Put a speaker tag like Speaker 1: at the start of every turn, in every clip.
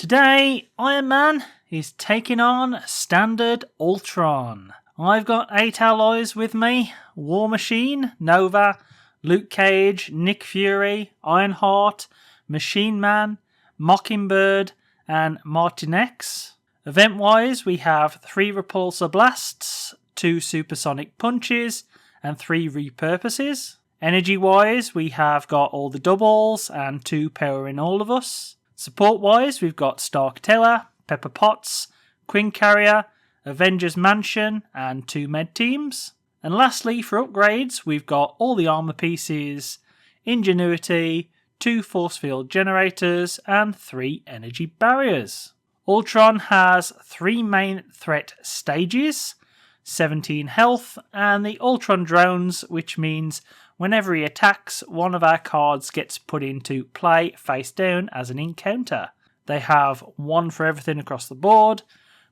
Speaker 1: Today, Iron Man is taking on standard Ultron. I've got 8 alloys with me: War Machine, Nova, Luke Cage, Nick Fury, Ironheart, Machine Man, Mockingbird, and Martin X. Event-wise, we have 3 Repulsor Blasts, 2 Supersonic Punches, and 3 Repurposes. Energy-wise, we have got all the doubles and 2 Powering All of Us. Support-wise, we've got Stark Tower, Pepper Potts, Queen Carrier, Avengers Mansion, and 2 med teams. And lastly, for upgrades, we've got all the armor pieces, Ingenuity, 2 force field generators, and 3 energy barriers. Ultron has 3 main threat stages, 17 health, and the Ultron drones, which means whenever he attacks, one of our cards gets put into play face down as an encounter. They have 1 for everything across the board,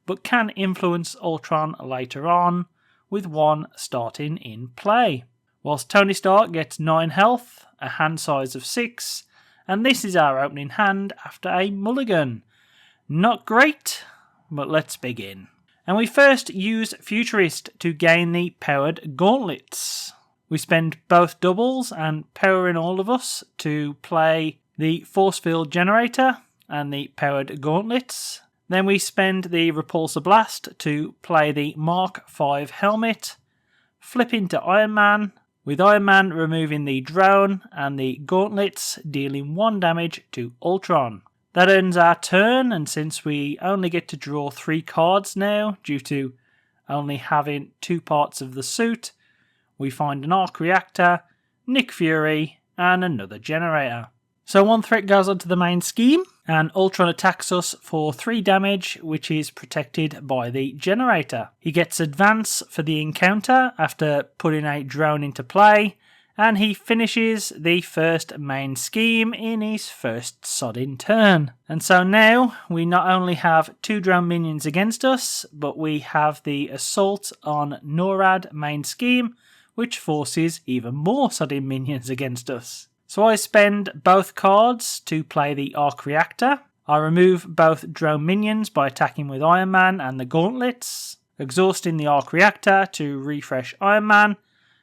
Speaker 1: but can influence Ultron later on, with 1 starting in play. Whilst Tony Stark gets 9 health, a hand size of 6, and this is our opening hand after a mulligan. Not great, but let's begin. And we first use Futurist to gain the powered gauntlets. We spend both doubles and Powering All of Us to play the force field generator and the powered gauntlets. Then we spend the Repulsor Blast to play the Mark V helmet, flip into Iron Man, with Iron Man removing the drone and the gauntlets dealing 1 damage to Ultron. That ends our turn, and since we only get to draw 3 cards now due to only having 2 parts of the suit, we find an arc reactor, Nick Fury, and another generator. So 1 threat goes onto the main scheme, and Ultron attacks us for 3 damage, which is protected by the generator. He gets advance for the encounter after putting a drone into play, and he finishes the first main scheme in his first sodding turn. And so now we not only have 2 drone minions against us, but we have the Assault on NORAD main scheme, which forces even more sodding minions against us. So I spend both cards to play the Arc Reactor. I remove both drone minions by attacking with Iron Man and the gauntlets, exhausting the Arc Reactor to refresh Iron Man,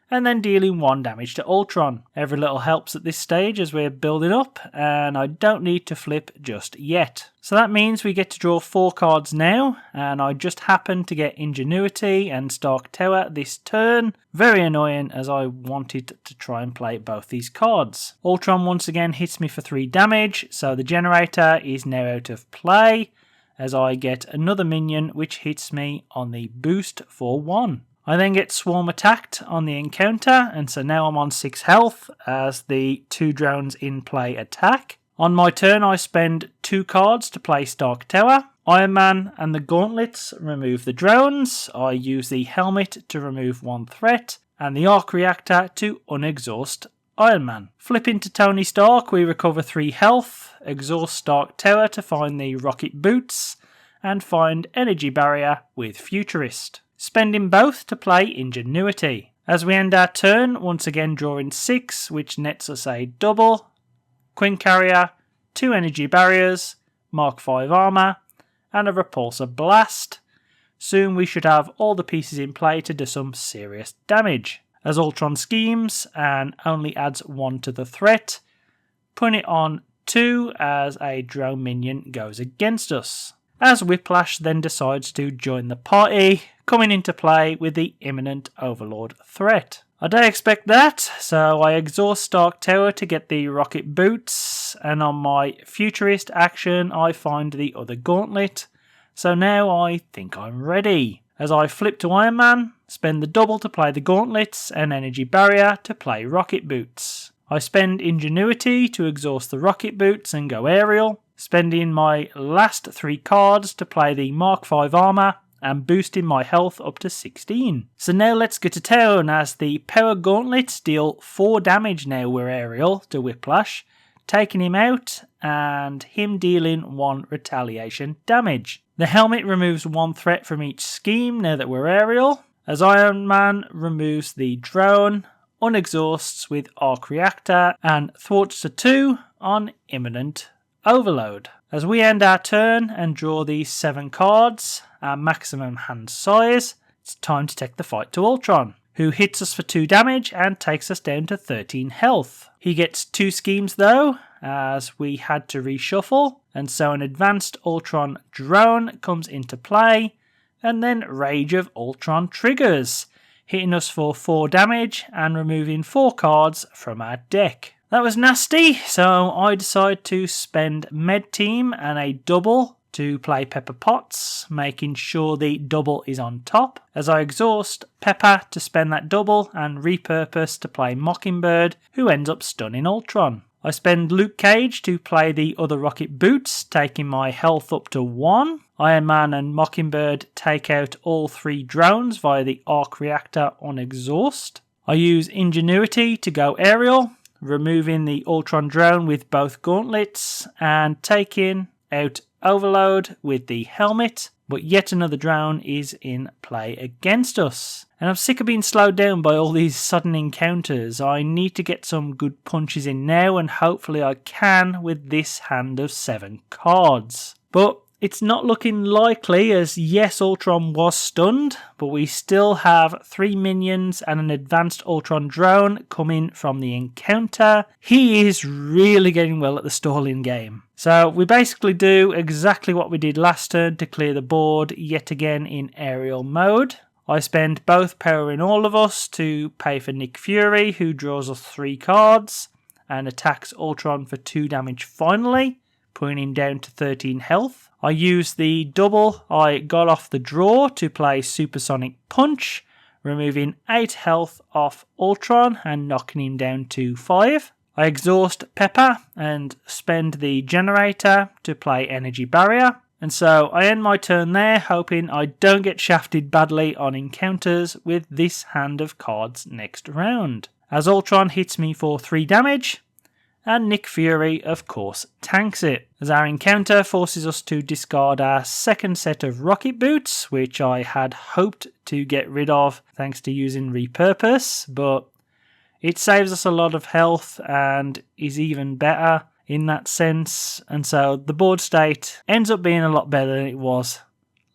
Speaker 1: and then dealing 1 damage to Ultron. Every little helps at this stage as we're building up, and I don't need to flip just yet. So that means we get to draw 4 cards now, and I just happen to get Ingenuity and Stark Tower this turn. Very annoying, as I wanted to try and play both these cards. Ultron once again hits me for 3 damage, so the generator is now out of play, as I get another minion which hits me on the boost for 1. I then get swarm attacked on the encounter, and so now I'm on 6 health as the 2 drones in play attack. On my turn, I spend 2 cards to play Stark Tower. Iron Man and the gauntlets remove the drones. I use the helmet to remove 1 threat, and the arc reactor to unexhaust Iron Man. Flip into Tony Stark, we recover 3 health, exhaust Stark Tower to find the rocket boots, and find energy barrier with Futurist. Spending both to play Ingenuity. As we end our turn, once again drawing 6, which nets us a double, Queen Carrier, 2 energy barriers, Mark V armor, and a Repulsor Blast. Soon we should have all the pieces in play to do some serious damage. As Ultron schemes and only adds 1 to the threat, putting it on 2 as a drone minion goes against us. As Whiplash then decides to join the party, coming into play with the imminent Overlord threat. I don't expect that, so I exhaust Stark Tower to get the rocket boots, and on my Futurist action I find the other gauntlet, so now I think I'm ready. As I flip to Iron Man, spend the double to play the gauntlets and energy barrier to play rocket boots. I spend Ingenuity to exhaust the rocket boots and go aerial, spending my last 3 cards to play the Mark V armor and boosting my health up to 16. So now let's go to town, as the power gauntlets deal 4 damage now we're aerial to Whiplash, taking him out and him dealing 1 retaliation damage. The helmet removes 1 threat from each scheme now that we're aerial, as Iron Man removes the drone, unexhausts with arc reactor, and thwarts to 2 on imminent overload. As we end our turn and draw these 7 cards, our maximum hand size, it's time to take the fight to Ultron, who hits us for 2 damage and takes us down to 13 health. He gets 2 schemes though, as we had to reshuffle, and so an advanced Ultron drone comes into play, and then Rage of Ultron triggers, hitting us for 4 damage and removing 4 cards from our deck. That was nasty, so I decided to spend Med Team and a double to play Pepper Potts, making sure the double is on top, as I exhaust Pepper to spend that double and repurpose to play Mockingbird, who ends up stunning Ultron. I spend Luke Cage to play the other rocket boots, taking my health up to 1. Iron Man and Mockingbird take out all 3 drones via the arc reactor on exhaust. I use Ingenuity to go aerial, removing the Ultron drone with both gauntlets and taking out Overload with the helmet, but yet another drone is in play against us. And I'm sick of being slowed down by all these sudden encounters. I need to get some good punches in now, and hopefully I can with this hand of 7 cards. But it's not looking likely, as yes, Ultron was stunned, but we still have 3 minions and an advanced Ultron drone coming from the encounter. He is really getting well at the stalling game. So we basically do exactly what we did last turn to clear the board yet again in aerial mode. I spend both Power in All of Us to pay for Nick Fury, who draws us 3 cards and attacks Ultron for 2 damage finally, putting him down to 13 health. I use the double I got off the draw to play Supersonic Punch, removing 8 health off Ultron and knocking him down to 5. I exhaust Pepper and spend the generator to play Energy Barrier. And so I end my turn there, hoping I don't get shafted badly on encounters with this hand of cards next round, as Ultron hits me for 3 damage, and Nick Fury of course tanks it, as our encounter forces us to discard our second set of rocket boots, which I had hoped to get rid of thanks to using repurpose, but it saves us a lot of health and is even better in that sense, and so the board state ends up being a lot better than it was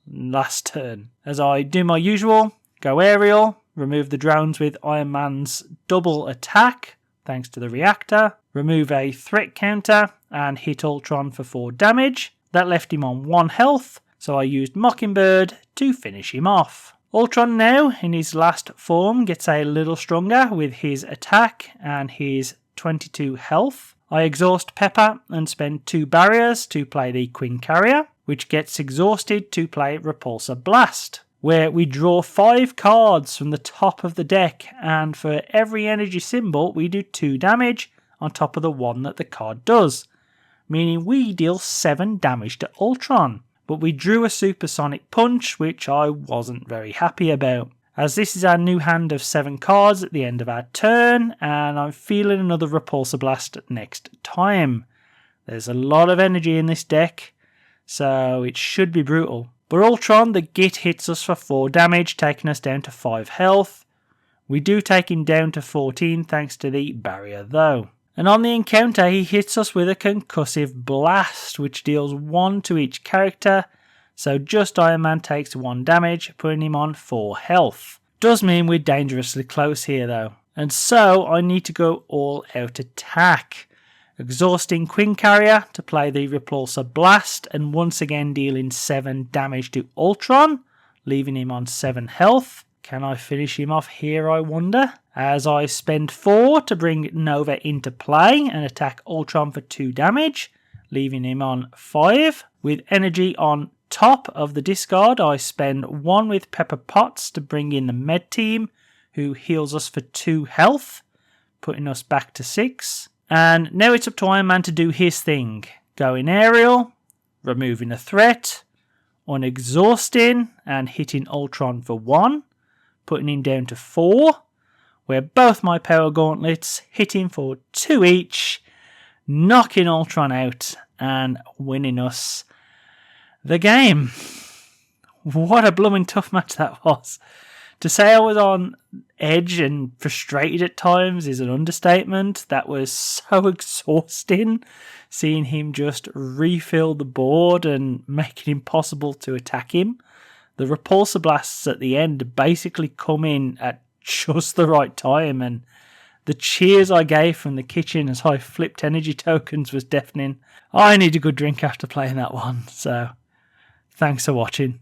Speaker 1: last turn. As I do my usual, go aerial, remove the drones with Iron Man's double attack thanks to the reactor, remove a threat counter and hit Ultron for 4 damage. That left him on 1 health, so I used Mockingbird to finish him off. Ultron now, in his last form, gets a little stronger with his attack and his 22 health. I exhaust Pepper and spend 2 barriers to play the Queen Carrier, which gets exhausted to play Repulsor Blast, where we draw 5 cards from the top of the deck, and for every energy symbol we do 2 damage on top of the 1 that the card does, meaning we deal 7 damage to Ultron. But we drew a Supersonic Punch, which I wasn't very happy about, as this is our new hand of 7 cards at the end of our turn, and I'm feeling another Repulsor Blast next time. There's a lot of energy in this deck, so it should be brutal. But Ultron, the Git hits us for 4 damage, taking us down to 5 health. We do take him down to 14 thanks to the barrier though. And on the encounter he hits us with a concussive blast, which deals 1 to each character, so just Iron Man takes 1 damage, putting him on 4 health. Does mean we're dangerously close here though, and so I need to go all out attack, exhausting Queen Carrier to play the Repulsor Blast and once again dealing 7 damage to Ultron, leaving him on 7 health. Can I finish him off here, I wonder? As I spend 4 to bring Nova into play and attack Ultron for 2 damage, leaving him on 5. With energy on top of the discard, I spend 1 with Pepper Potts to bring in the Med Team, who heals us for 2 health, putting us back to 6. And now it's up to Iron Man to do his thing. Going aerial, removing a threat, unexhausting and hitting Ultron for 1, putting him down to 4, where both my power gauntlets hit him for 2 each, knocking Ultron out and winning us the game. What a blooming tough match that was. To say I was on edge and frustrated at times is an understatement. That was so exhausting, seeing him just refill the board and make it impossible to attack him. The repulsor blasts at the end basically come in at just the right time, and the cheers I gave from the kitchen as I flipped energy tokens was deafening. I need a good drink after playing that one, so thanks for watching.